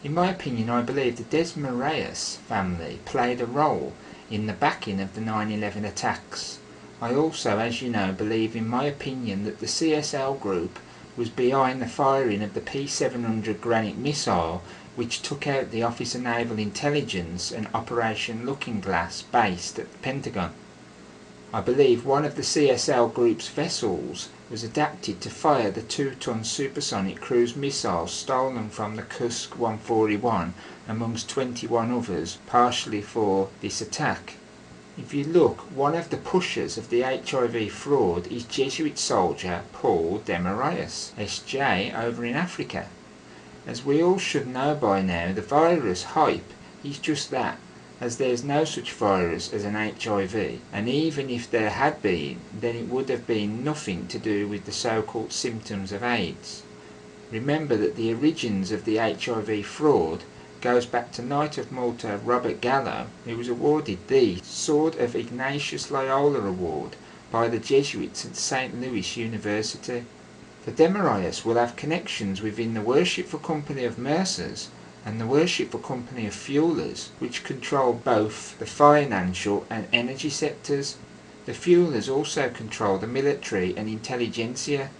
In my opinion, I believe the Desmarais family played a role in the backing of the 9/11 attacks. I also, as you know, believe in my opinion that the CSL group was behind the firing of the P700 Granite missile, which took out the Office of Naval Intelligence and Operation Looking Glass based at the Pentagon. I believe one of the CSL group's vessels was adapted to fire the 2-ton supersonic cruise missiles stolen from the Kursk 141 amongst 21 others, partially for this attack. If you look, one of the pushers of the HIV fraud is Jesuit soldier Paul Desmarais, SJ, over in Africa. As we all should know by now, the virus hype is just that, as there is no such virus as an HIV, and even if there had been, then it would have been nothing to do with the so-called symptoms of AIDS. Remember that the origins of the HIV fraud goes back to Knight of Malta Robert Gallo, who was awarded the Sword of Ignatius Loyola Award by the Jesuits at St. Louis University. The Desmarais will have connections within the Worshipful Company of Mercers and the Worshipful Company of Fuelers, which control both the financial and energy sectors. The Fuelers also control the military and intelligentsia.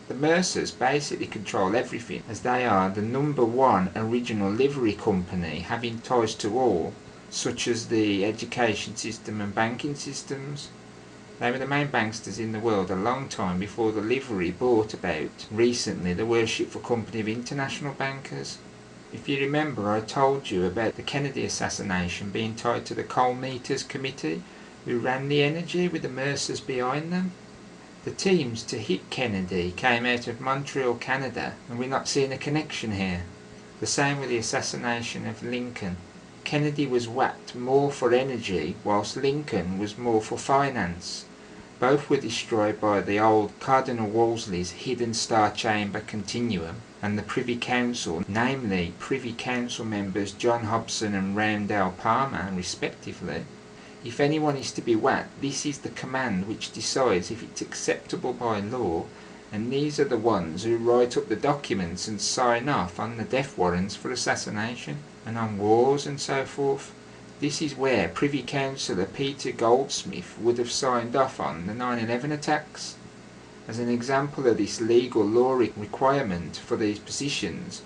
The Mercers basically control everything, as they are the #1 original livery company, having ties to all, such as the education system and banking systems. They were the main banksters in the world a long time before the livery brought about recently the Worshipful Company of International Bankers. If you remember, I told you about the Kennedy assassination being tied to the Coal Meters Committee, who ran the energy with the Mercers behind them. The teams to hit Kennedy came out of Montreal, Canada, and we're not seeing a connection here. The same with the assassination of Lincoln. Kennedy was whacked more for energy, whilst Lincoln was more for finance. Both were destroyed by the old Cardinal Wolsey's Hidden Star Chamber Continuum and the Privy Council, namely Privy Council members John Hobson and Roundell Palmer, respectively. If anyone is to be whacked, this is the command which decides if it's acceptable by law, and these are the ones who write up the documents and sign off on the death warrants for assassination and on wars and so forth. This is where Privy Councillor Peter Goldsmith would have signed off on the 9/11 attacks. As an example of this legal law requirement for these positions,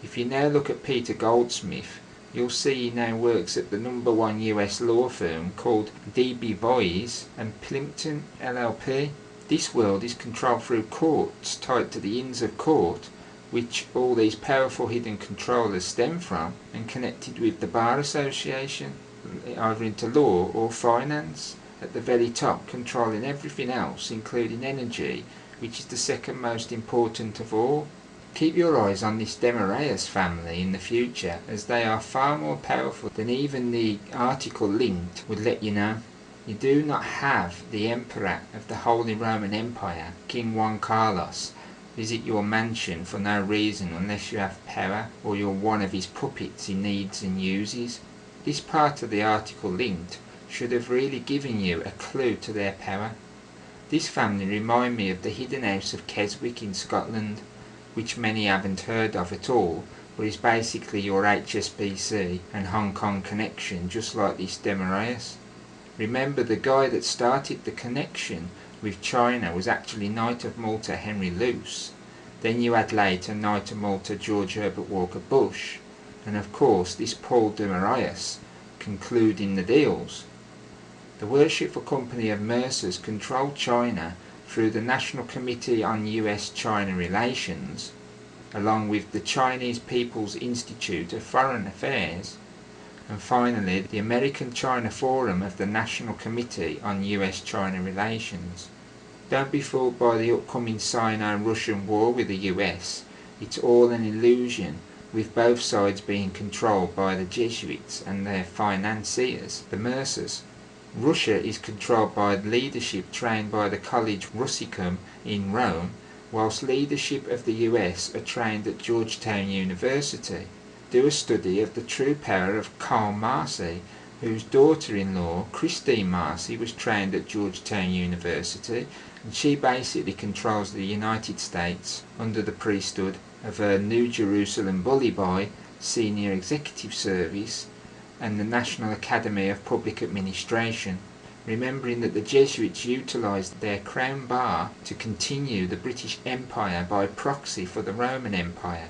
if you now look at Peter Goldsmith, you'll see he now works at the #1 US law firm called D.B. Boyes and Plimpton LLP. This world is controlled through courts tied to the Inns of Court, which all these powerful hidden controllers stem from, and connected with the Bar Association, either into law or finance, at the very top, controlling everything else, including energy, which is the second most important of all. Keep your eyes on this Desmarais family in the future, as they are far more powerful than even the article linked would let you know. You do not have the Emperor of the Holy Roman Empire, King Juan Carlos, visit your mansion for no reason unless you have power or you're one of his puppets he needs and uses. This part of the article linked should have really given you a clue to their power. This family remind me of the Hidden House of Keswick in Scotland, which many haven't heard of at all, but is basically your HSBC and Hong Kong connection, just like this Desmarais. Remember, the guy that started the connection with China was actually Knight of Malta Henry Luce. Then you had later Knight of Malta George Herbert Walker Bush, and of course this Paul Desmarais concluding the deals. The Worshipful Company of Mercers controlled China through the National Committee on US-China Relations, along with the Chinese People's Institute of Foreign Affairs, and finally the American-China Forum of the National Committee on US-China Relations. Don't be fooled by the upcoming Sino-Russian war with the US. It's all an illusion, with both sides being controlled by the Jesuits and their financiers, the Mercers. Russia is controlled by leadership trained by the College Russicum in Rome, whilst leadership of the US are trained at Georgetown University. Do a study of the true power of Karl Marcy, whose daughter-in-law, Christine Marcy, was trained at Georgetown University, and she basically controls the United States under the priesthood of a New Jerusalem bully boy Senior Executive Service and the National Academy of Public Administration, remembering that the Jesuits utilised their crown bar to continue the British Empire by proxy for the Roman Empire.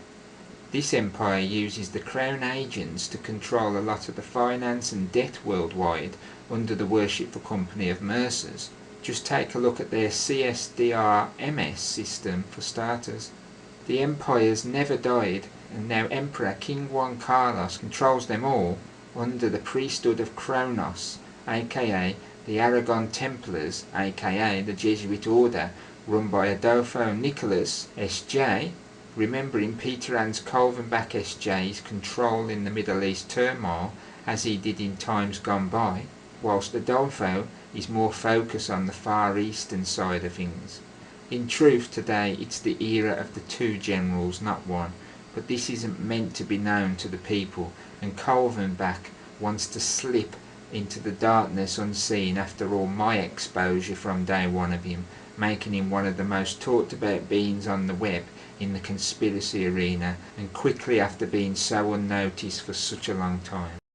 This empire uses the crown agents to control a lot of the finance and debt worldwide under the Worshipful Company of Mercers. Just take a look at their CSDR-MS system for starters. The empires never died, and now Emperor King Juan Carlos controls them all under the priesthood of Kronos, aka the Aragon Templars, aka the Jesuit order run by Adolfo Nicolas S.J., remembering Peter Hans Kolvenbach S.J.'s control in the Middle East turmoil as he did in times gone by, whilst Adolfo is more focused on the Far Eastern side of things. In truth, today it's the era of the two generals, not one, but this isn't meant to be known to the people, and Kolvenbach wants to slip into the darkness unseen after all my exposure from day one of him, making him one of the most talked about beings on the web in the conspiracy arena, and quickly after being so unnoticed for such a long time.